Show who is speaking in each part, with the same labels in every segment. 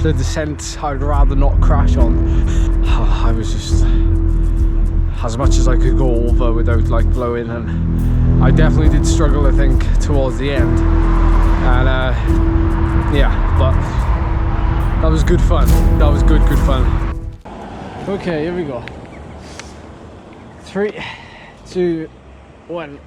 Speaker 1: the descent I'd rather not crash on. I was just, as much as I could go over without like blowing, and I definitely did struggle, I think, towards the end. And yeah, but that was good fun. That was good fun. Okay, here we go. 3, 2, 1.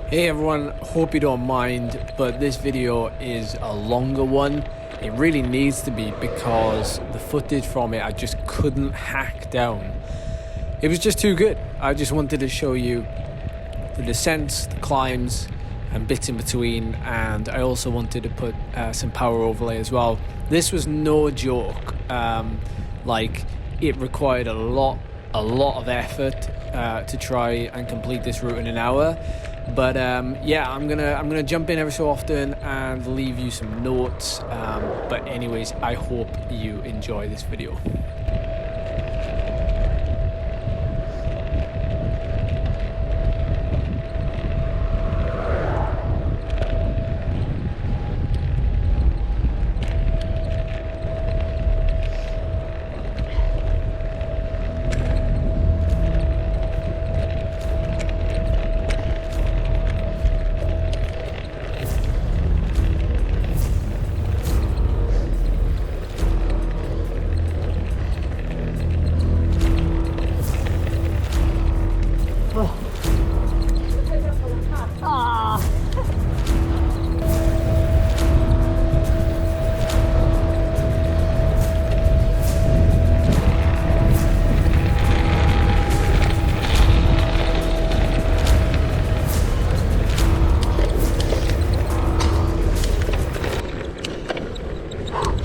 Speaker 1: Hey everyone, hope you don't mind, but this video is a longer one. It really needs to be because the footage from it I just couldn't hack down. It was just too good. I just wanted to show you the descents, the climbs, and bits in between, and I also wanted to put some power overlay as well. This was no joke. Like, it required a lot of effort to try and complete this route in an hour. But yeah, I'm gonna jump in every so often and leave you some notes. But anyways, I hope you enjoy this video.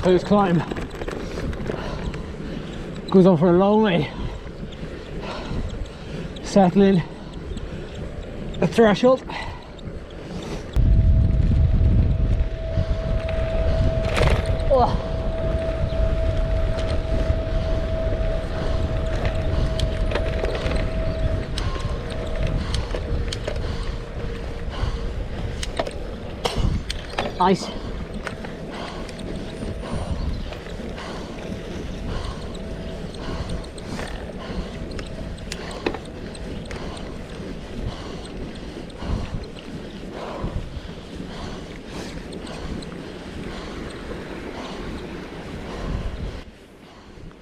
Speaker 1: First climb goes on for a long way, settling the threshold. Oh. Nice.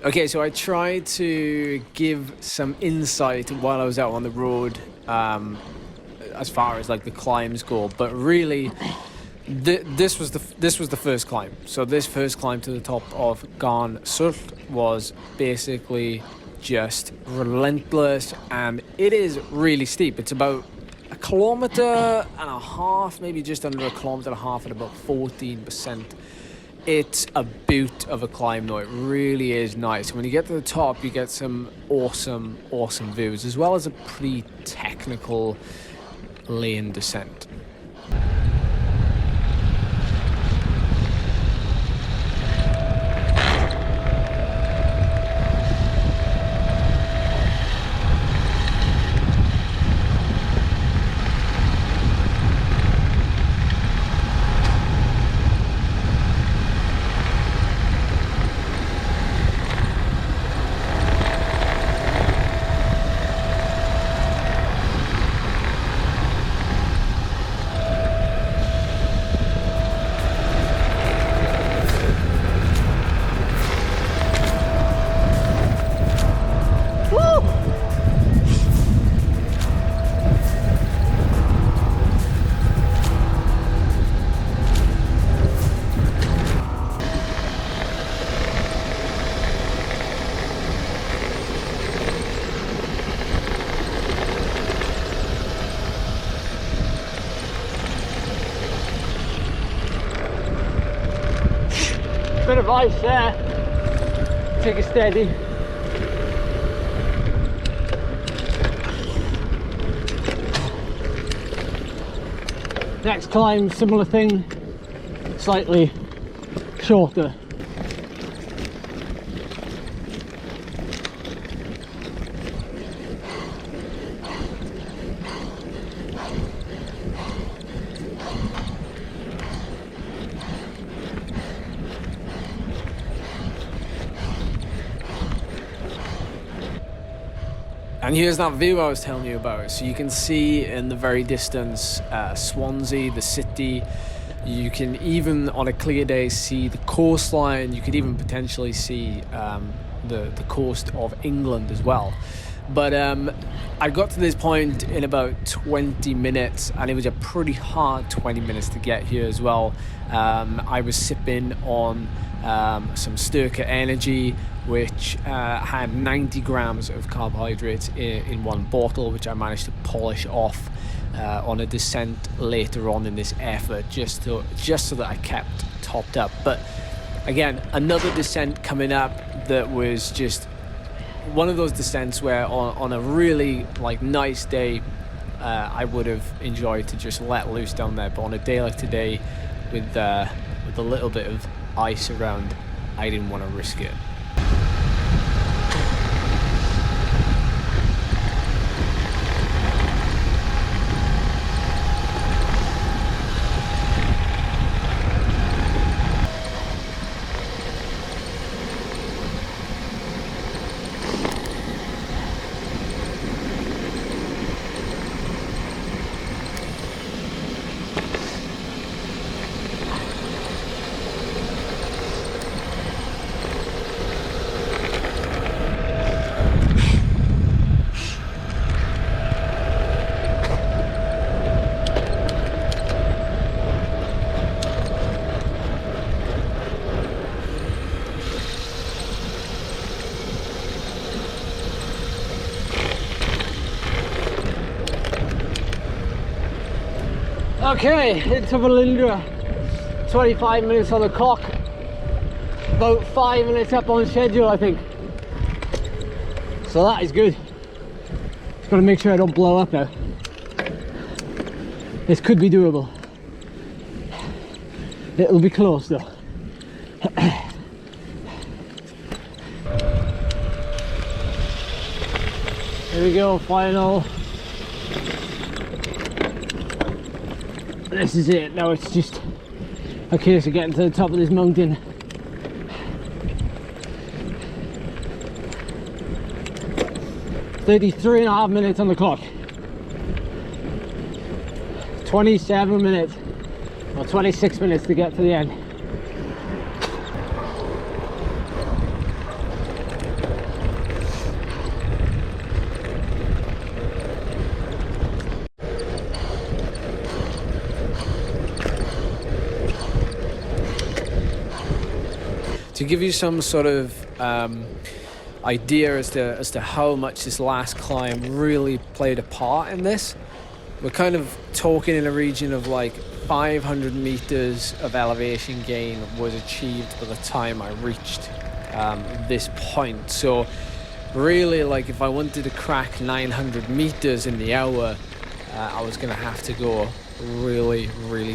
Speaker 1: Okay, so I tried to give some insight while I was out on the road, as far as like the climbs go, but really this was the first climb. So this first climb to the top of Garn Sult was basically just relentless, and it is really steep. It's about 1.5 kilometers, maybe just under 1.5 kilometers at about 14%. It's a beaut of a climb though, it really is nice. When you get to the top, you get some awesome views, as well as a pretty technical lane descent. Bit of ice there, take it steady. Next climb, similar thing, slightly shorter. And here's that view I was telling you about. So you can see in the very distance Swansea, the city. You can even on a clear day see the coastline. You could even potentially see the coast of England as well. But I got to this point in about 20 minutes, and it was a pretty hard 20 minutes to get here as well. I was sipping on some Sturka Energy, which had 90 grams of carbohydrates in one bottle, which I managed to polish off on a descent later on in this effort, just so that I kept topped up. But again, another descent coming up that was just one of those descents where on a really nice day I would have enjoyed to just let loose down there, but on a day like today with a little bit of ice around, I didn't want to risk it. Okay, into Valindra, 25 minutes on the clock, about 5 minutes up on schedule I think, so that is good. Just got to make sure I don't blow up now. This could be doable. It'll be close though. Here we go, final. This is it. Now it's just a case of getting to the top of this mountain. "33.5 minutes on the clock. 27 minutes or 26 minutes to get to the end. To give you some sort of idea as to how much this last climb really played a part in this, we're kind of talking in a region of 500 meters of elevation gain was achieved by the time I reached this point. So really, if I wanted to crack 900 meters in the hour, I was going to have to go really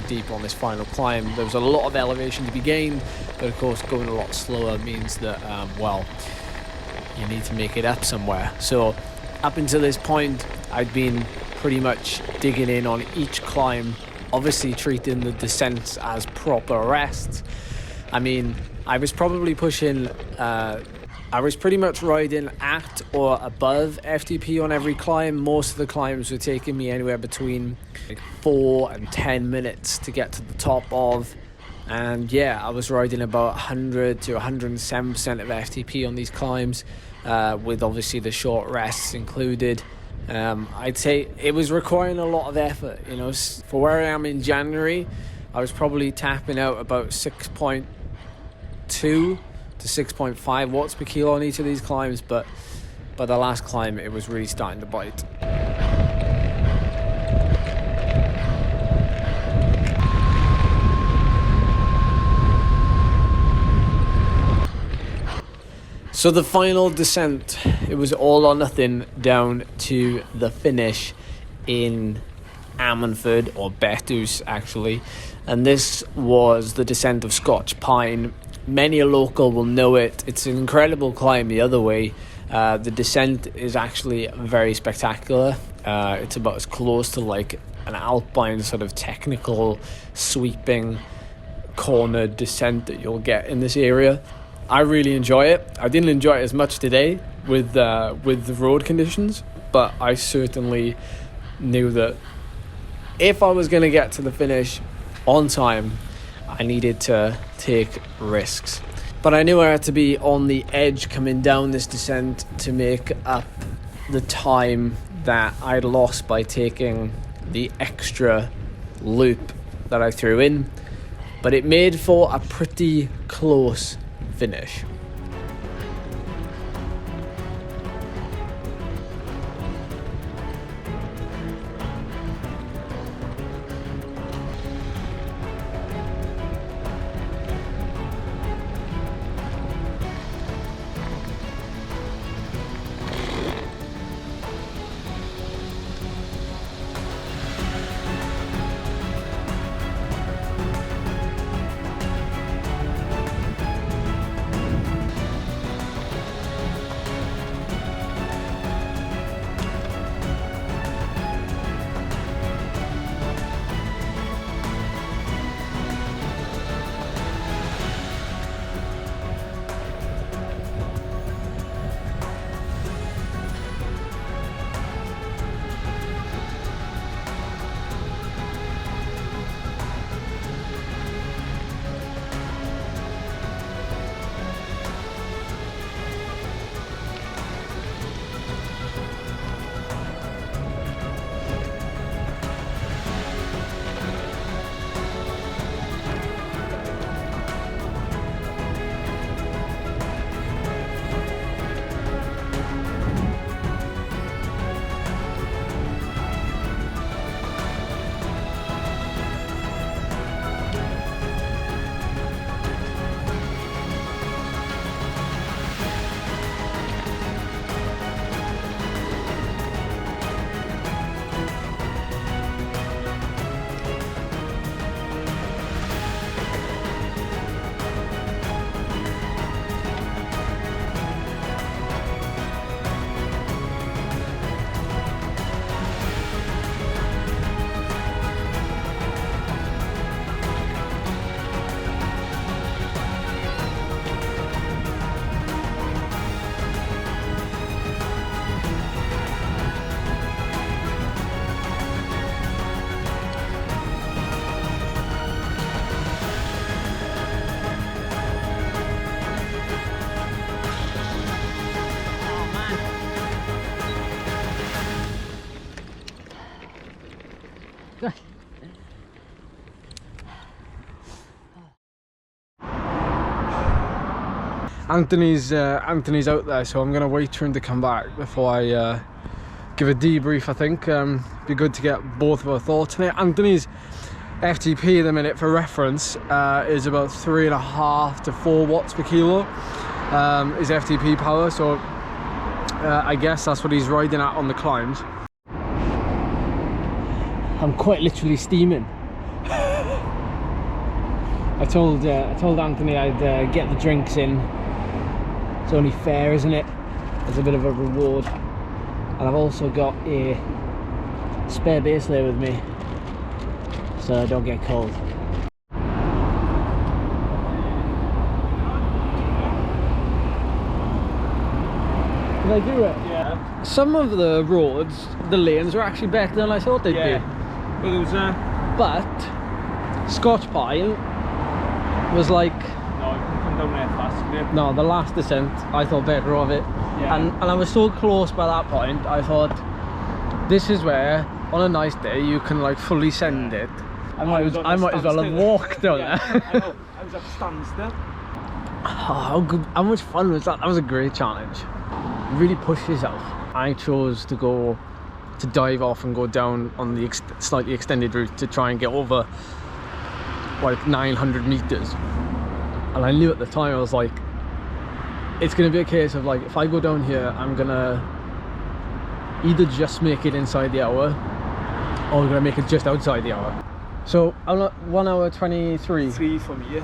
Speaker 1: deep on this final climb. There was a lot of elevation to be gained, but of course going a lot slower means that you need to make it up somewhere. So up until this point I'd been pretty much digging in on each climb, obviously treating the descents as proper rests. I mean, I was probably pushing I was pretty much riding at or above FTP on every climb. Most of the climbs were taking me anywhere between 4 and 10 minutes to get to the top of. And yeah, I was riding about 100 to 107% of FTP on these climbs, with obviously the short rests included. I'd say it was requiring a lot of effort. For where I am in January, I was probably tapping out about 6.2 to 6.5 watts per kilo on each of these climbs, but by the last climb it was really starting to bite. So the final descent, it was all or nothing down to the finish in Ammanford, or Betws actually, and this was the descent of Scotch Pine. Many a local will know it. It's an incredible climb the other way. The descent is actually very spectacular. It's about as close to an alpine sort of technical sweeping cornered descent that you'll get in this area. I really enjoy it. I didn't enjoy it as much today with the road conditions, but I certainly knew that if I was going to get to the finish on time, I needed to take risks. But I knew I had to be on the edge coming down this descent to make up the time that I'd lost by taking the extra loop that I threw in. But it made for a pretty close finish. Anthony's out there, so I'm gonna wait for him to come back before I give a debrief. I think be good to get both of our thoughts on it. Anthony's FTP at the minute, for reference, is about 3.5 to 4 watts per kilo. His FTP power, so I guess that's what he's riding at on the climbs. I'm quite literally steaming. I told Anthony I'd get the drinks in. It's only fair, isn't it? It's a bit of a reward. And I've also got a spare base layer with me, so I don't get cold. Did I do it? Yeah. Some of the roads, the lanes are actually better than I thought they'd be.
Speaker 2: Well, there was
Speaker 1: But Scotch Pine was like...
Speaker 2: No, you can come down there fast, can you?
Speaker 1: No, the last descent, I thought better of it. Yeah. And I was so close by that point, I thought, this is where, on a nice day, you can like fully send it. I might as well have walked down there.
Speaker 2: I know, I was at a standstill.
Speaker 1: Oh, how much fun was that? That was a great challenge. Really push yourself. I chose to dive off and go down on the slightly extended route to try and get over like 900 meters. And I knew at the time, I was like, it's going to be a case of like, if I go down here, I'm going to either just make it inside the hour, or I'm going to make it just outside the hour. So I'm not 1 hour 23.
Speaker 2: 3 from you.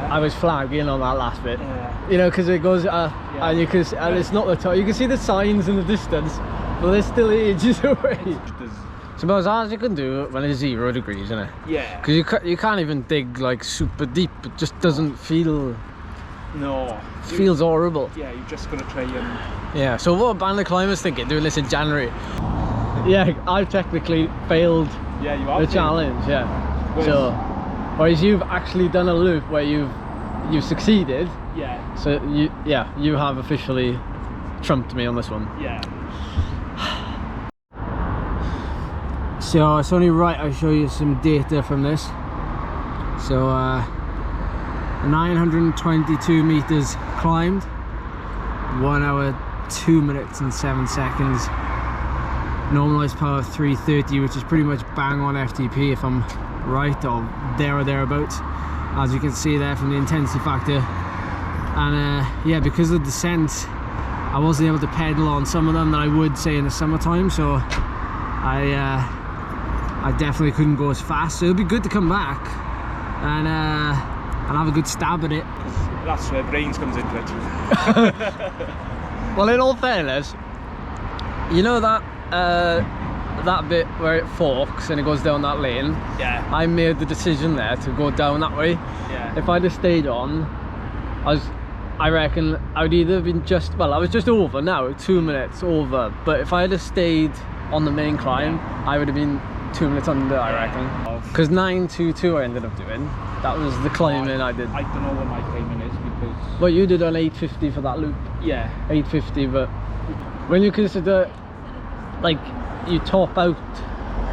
Speaker 1: I was flagging on that last bit, you know, because it goes and you can, and it's not the time. You can see the signs in the distance, but they're still ages away. It's about as hard as you can do when it's 0 degrees, isn't it?
Speaker 2: Yeah.
Speaker 1: Because you can't even dig like super deep. It just doesn't feel
Speaker 2: No.
Speaker 1: Feels horrible.
Speaker 2: Yeah, you're just gonna try and.
Speaker 1: Yeah, so what a band of climbers thinking doing this in January? Yeah, I've technically failed
Speaker 2: Yeah, you have
Speaker 1: the challenge, yeah.
Speaker 2: Whereas-
Speaker 1: So, whereas you've actually done a loop where you've succeeded.
Speaker 2: Yeah.
Speaker 1: So you have officially trumped me on this one.
Speaker 2: Yeah.
Speaker 1: So it's only right I show you some data from this. So 922 meters climbed, 1 hour 2 minutes and 7 seconds. Normalized power of 330, which is pretty much bang on FTP if I'm right, or there or thereabouts, as you can see there from the intensity factor. And yeah, because of the descent, I wasn't able to pedal on some of them that I would say in the summertime, so I definitely couldn't go as fast. So it'll be good to come back and have a good stab at it.
Speaker 2: That's where brains comes into it.
Speaker 1: Well, in all fairness, you know that that bit where it forks and it goes down that lane?
Speaker 2: Yeah.
Speaker 1: I made the decision there to go down that way.
Speaker 2: Yeah.
Speaker 1: If I'd have stayed on, I reckon I would either have been I was just over now, 2 minutes over. But if I had have stayed on the main climb, I would have been 2 minutes under, I reckon. Because 922 I ended up doing. That was the climbing I did.
Speaker 2: I don't know what my climbing is because.
Speaker 1: Well, you did on 850 for that loop.
Speaker 2: Yeah.
Speaker 1: 850, but when you consider, like, you top out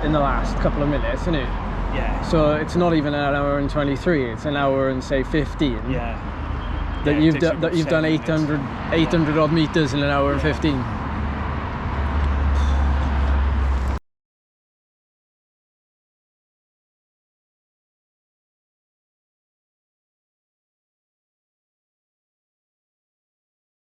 Speaker 1: in the last couple of minutes, isn't it?
Speaker 2: Yeah.
Speaker 1: So it's not even an hour and 23, it's an hour and say 15.
Speaker 2: Yeah.
Speaker 1: That
Speaker 2: Yeah,
Speaker 1: you've
Speaker 2: it takes
Speaker 1: done
Speaker 2: you
Speaker 1: 800 odd meters in an hour and 15.